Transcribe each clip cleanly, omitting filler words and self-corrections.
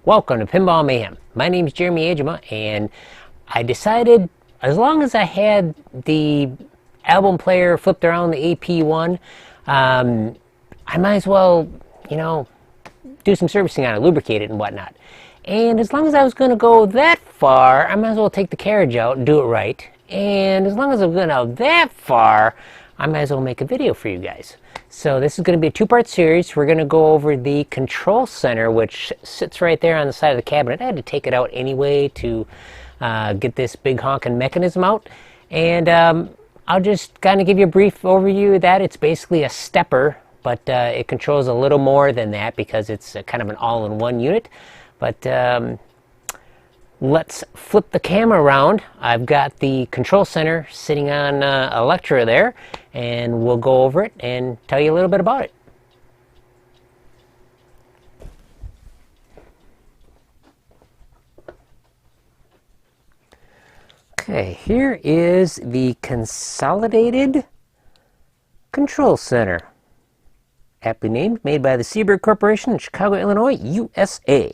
Welcome to Pinball Mayhem. My name is Jeremy Ajima, and I decided as long as I had the album player flipped around the AP1, I might as well, do some servicing on it, lubricate it and whatnot. And as long as I was going to go that far, I might as well take the carriage out and do it right. And as long as I'm going to go that far, I might as well make a video for you guys. So this is going to be a two-part series. We're going to go over the control center, which sits right there on the side of the cabinet. I had to take it out anyway to get this big honking mechanism out. And I'll just kind of give you a brief overview of that. It's basically a stepper, but it controls a little more than that because it's kind of an all-in-one unit. But let's flip the camera around. I've got the control center sitting on Electra there, and we'll go over it and tell you a little bit about it. Okay, here is the consolidated control center. Aptly named, made by the Seeburg Corporation in Chicago, Illinois, USA.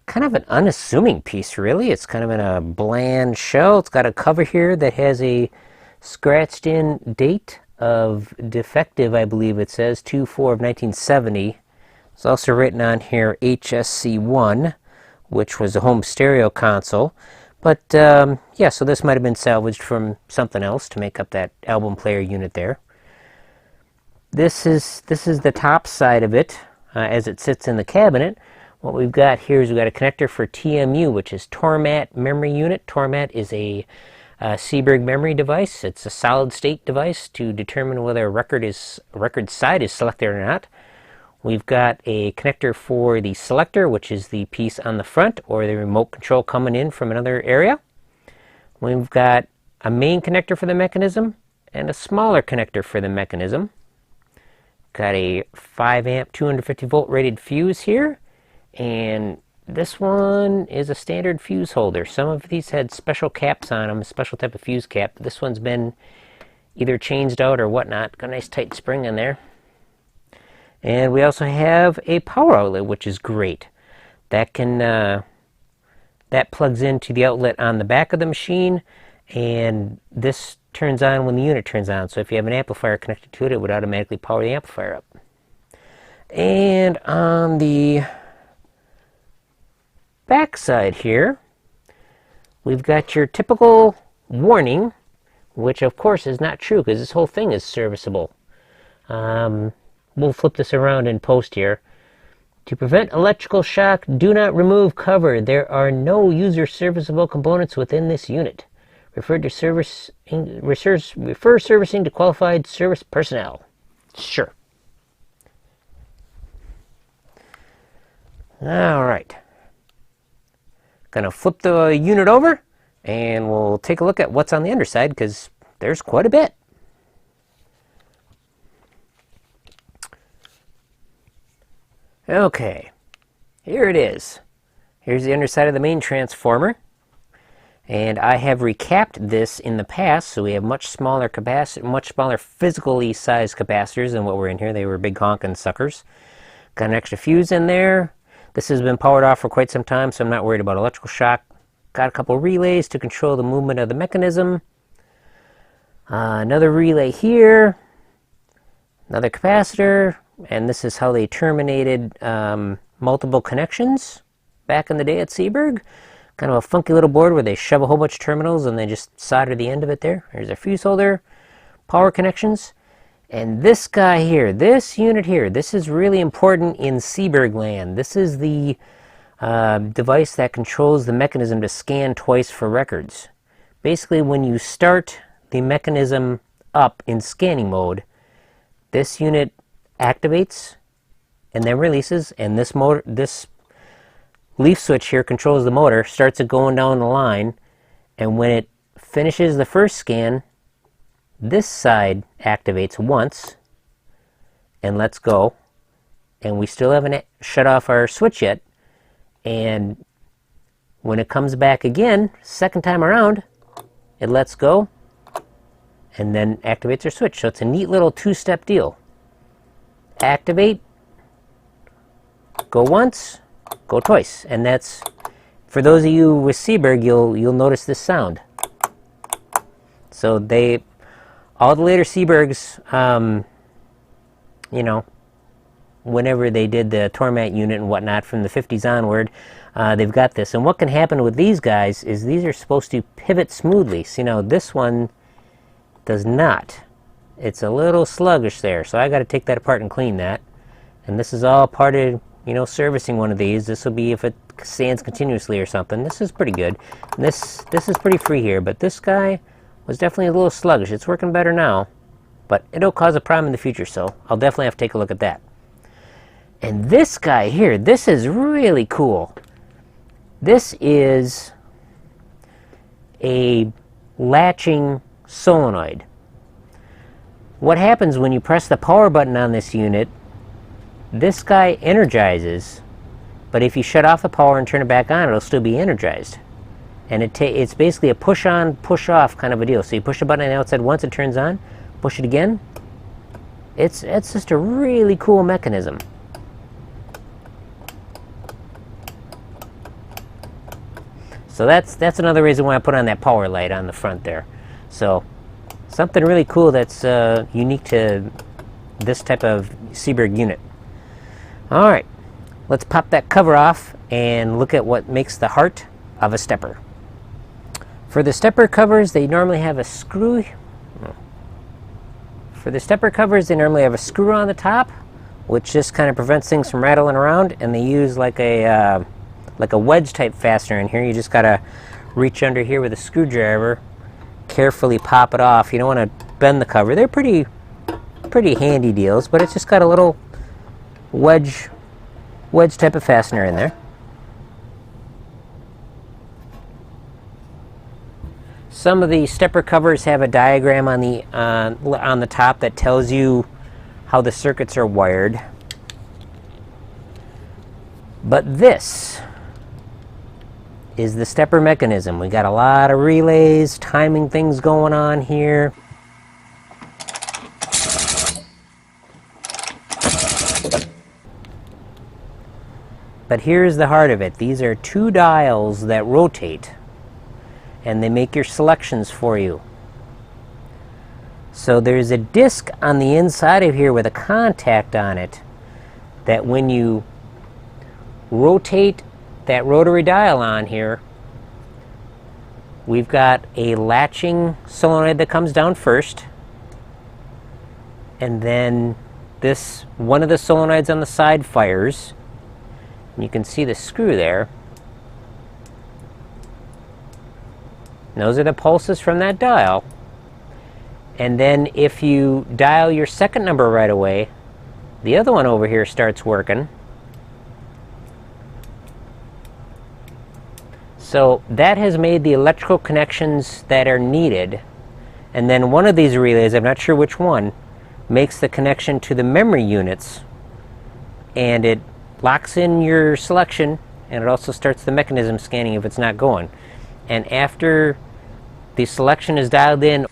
Kind of an unassuming piece, really. It's kind of in a bland shell. It's got a cover here that has a scratched in date of defective, I believe it says, 2/4 of 1970. It's also written on here HSC1, which was a home stereo console. But yeah, so this might have been salvaged from something else to make up that album player unit there. This is the top side of it as it sits in the cabinet. What we've got here is we've got a connector for TMU, which is Tormat Memory Unit. Tormat is a Seeburg memory device. It's a solid state device to determine whether a record side is selected or not. We've got a connector for the selector, which is the piece on the front, or the remote control coming in from another area. We've got a main connector for the mechanism and a smaller connector for the mechanism. Got a 5 amp 250 volt rated fuse here. And this one is a standard fuse holder. Some of these had special caps on them, a special type of fuse cap. This one's been either changed out or whatnot. Got a nice tight spring in there. And we also have a power outlet, which is great. That can that plugs into the outlet on the back of the machine, and this turns on when the unit turns on. So if you have an amplifier connected to it, it would automatically power the amplifier up. And on the back side here, we've got your typical warning, which of course is not true because this whole thing is serviceable. We'll flip this around in post here. To prevent electrical shock, do not remove cover. There are no user serviceable components within this unit. Refer servicing to qualified service personnel. Sure. All right. Gonna flip the unit over and we'll take a look at what's on the underside because there's quite a bit. Okay, here it is. Here's the underside of the main transformer, and I have recapped this in the past, so we have much smaller physically sized capacitors than what were in here. They were big honking suckers. Got an extra fuse in there. This has been powered off for quite some time, so I'm not worried about electrical shock. Got a couple relays to control the movement of the mechanism. Another relay here. Another capacitor. And this is how they terminated multiple connections back in the day at Seeburg. Kind of a funky little board where they shove a whole bunch of terminals and they just solder the end of it there. There's a fuse holder, power connections. And this guy here, this unit here, this is really important in Seeburg land. This is the device that controls the mechanism to scan twice for records. Basically, when you start the mechanism up in scanning mode, this unit activates and then releases, and this leaf switch here controls the motor, starts it going down the line, and when it finishes the first scan, this side activates once and lets go, and we still haven't shut off our switch yet, and when it comes back again, second time around, it lets go and then activates our switch. So it's a neat little two-step deal. Activate, go once, go twice. And that's, for those of you with Seeburg, you'll notice this sound. So all the later Seeburgs, you know, whenever they did the Torment unit and whatnot from the 50s onward, they've got this. And what can happen with these guys is these are supposed to pivot smoothly. So, you know, this one does not. It's a little sluggish there, so I got to take that apart and clean that. And this is all part of, you know, servicing one of these. This will be if it stands continuously or something. This is pretty good. And this is pretty free here, but this guy was definitely a little sluggish. It's working better now, but it'll cause a problem in the future, so I'll definitely have to take a look at that. And this guy here, this is really cool. This is a latching solenoid. What happens when you press the power button on this unit, this guy energizes, but if you shut off the power and turn it back on, it'll still be energized. And it's basically a push-on, push-off kind of a deal. So you push the button on the outside once, it turns on, push it again. It's just a really cool mechanism. So that's another reason why I put on that power light on the front there. So something really cool that's unique to this type of Seeburg unit. All right, let's pop that cover off and look at what makes the heart of a stepper. For the stepper covers, they normally have a screw. For the stepper covers, they normally have a screw on the top, which just kind of prevents things from rattling around, and they use like a wedge type fastener in here. You just gotta reach under here with a screwdriver, carefully pop it off. You don't want to bend the cover. They're pretty handy deals, but it's just got a little wedge type of fastener in there. Some of the stepper covers have a diagram on the top that tells you how the circuits are wired. But this is the stepper mechanism. We got a lot of relays, timing things going on here. But here's the heart of it. These are two dials that rotate, and they make your selections for you. So there's a disc on the inside of here with a contact on it that when you rotate that rotary dial on here, we've got a latching solenoid that comes down first, and then one of the solenoids on the side fires. And you can see the screw there. And those are the pulses from that dial. And then if you dial your second number right away, the other one over here starts working. So that has made the electrical connections that are needed. And then one of these relays, I'm not sure which one, makes the connection to the memory units. And it locks in your selection, and it also starts the mechanism scanning if it's not going. And after the selection is dialed in,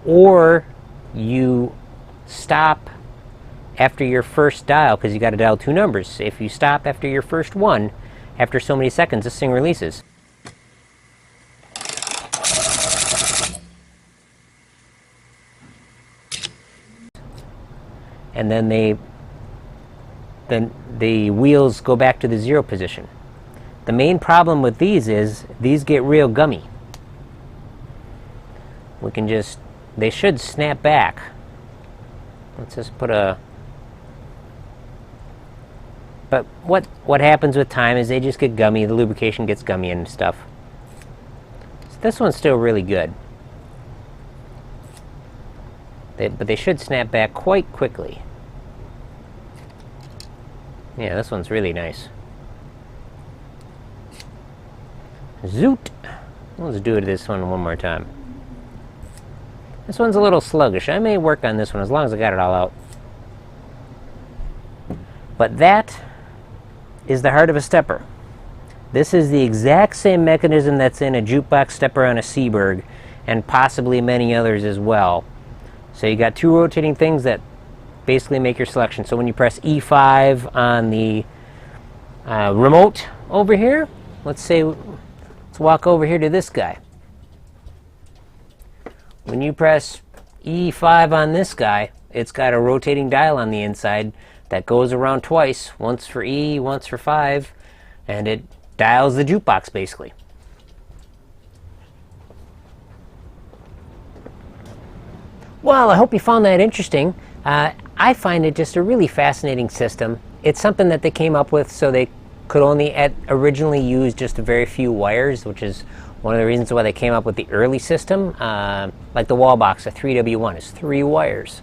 or you stop after your first dial, because you got to dial two numbers. If you stop after your first one, after so many seconds, this thing releases. And then the wheels go back to the zero position. The main problem with these is these get real gummy. They should snap back. Let's just put a... But what happens with time is they just get gummy, the lubrication gets gummy and stuff. So this one's still really good. But they should snap back quite quickly. Yeah, this one's really nice. Zoot! Let's do this one more time. This one's a little sluggish. I may work on this one as long as I got it all out. But that is the heart of a stepper. This is the exact same mechanism that's in a jukebox stepper on a Seeburg, and possibly many others as well. So you got two rotating things that basically make your selection. So when you press E5 on the remote over here, let's walk over here to this guy. When you press E5 on this guy, it's got a rotating dial on the inside that goes around twice, once for E, once for 5, and it dials the jukebox basically. Well, I hope you found that interesting. I find it just a really fascinating system. It's something that they came up with so they could only originally use just a very few wires, which is one of the reasons why they came up with the early system. Like the wall box, a 3W1 is 3 wires.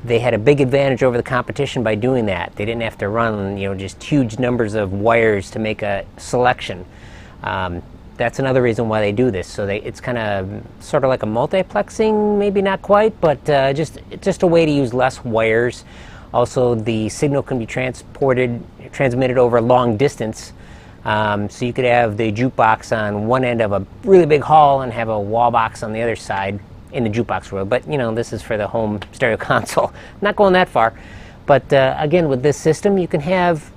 They had a big advantage over the competition by doing that. They didn't have to run, just huge numbers of wires to make a selection. That's another reason why they do this. So it's kind of sort of like a multiplexing, maybe not quite, but just a way to use less wires. Also, the signal can be transmitted over a long distance. So you could have the jukebox on one end of a really big hall and have a wall box on the other side in the jukebox world. But this is for the home stereo console. Not going that far. But again, with this system, you can have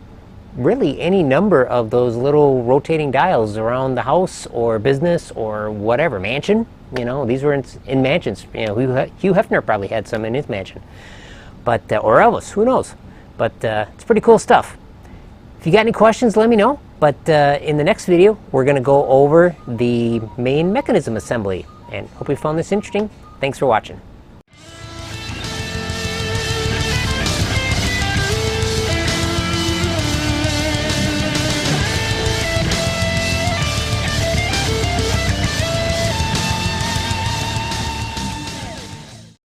really any number of those little rotating dials around the house or business or whatever, mansion. These were in mansions. Hugh Hefner probably had some in his mansion. But or Elvis, who knows? But it's pretty cool stuff. If you got any questions, let me know. But in the next video, we're going to go over the main mechanism assembly. And hope you found this interesting. Thanks for watching.